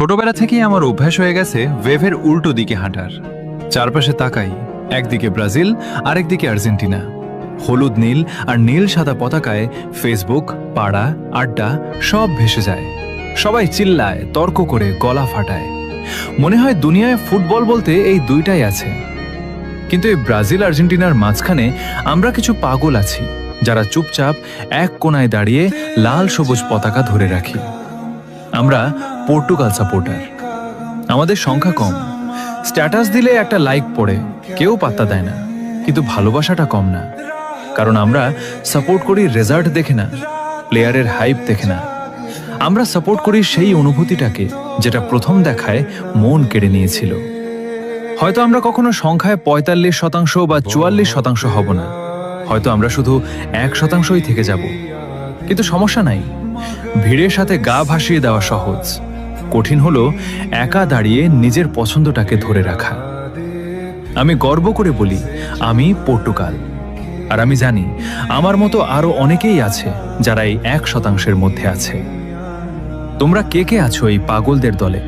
ছোটবেলা থেকেই আমার অভ্যাস হয়ে গেছে ওয়েভের উল্টো দিকে হাঁটার। চারপাশে তাকাই, একদিকে ব্রাজিল আরেকদিকে আর্জেন্টিনা। হলুদ নীল আর নীল সাদা পতাকায় ফেসবুক, পাড়া, আড্ডা সব ভেসে যায়। সবাই চিল্লায়, তর্ক করে, গলা ফাটায়। মনে হয় দুনিয়ায় ফুটবল বলতে এই দুইটাই আছে। কিন্তু এই ব্রাজিল আর্জেন্টিনার মাঝখানে আমরা কিছু পাগল আছি, যারা চুপচাপ এক কোণায় দাঁড়িয়ে লাল সবুজ পতাকা ধরে রাখি। আমরা পর্তুগাল সাপোর্টার। আমাদের সংখ্যা কম, স্ট্যাটাস দিলে একটা লাইক পড়ে, কেউ পাত্তা দেয় না, কিন্তু ভালোবাসাটা কম না। কারণ আমরা সাপোর্ট করি রেজাল্ট দেখে না, প্লেয়ারের হাইপ দেখে না। আমরা সাপোর্ট করি সেই অনুভূতিটাকে যেটা প্রথম দেখায় মন কেড়ে নিয়েছিল। হয়তো আমরা কখনো সংখ্যায় ৪৫% বা ৪৪% হব না, হয়তো আমরা শুধু ১%ই থেকে যাব। কিন্তু সমস্যা নাই, ভিড়ের সাথে গা ভাসিয়ে দেওয়া সহজ, কঠিন হলো একা দাঁড়িয়ে নিজের পছন্দটাকে ধরে রাখা। আমি গর্ব করে বলি আমি পর্তুগাল, আর আমি জানি আমার মতো আরো অনেকেই আছে যারা এই ১%-এর মধ্যে আছে। তোমরা কে কে আছো এই পাগলদের দলে?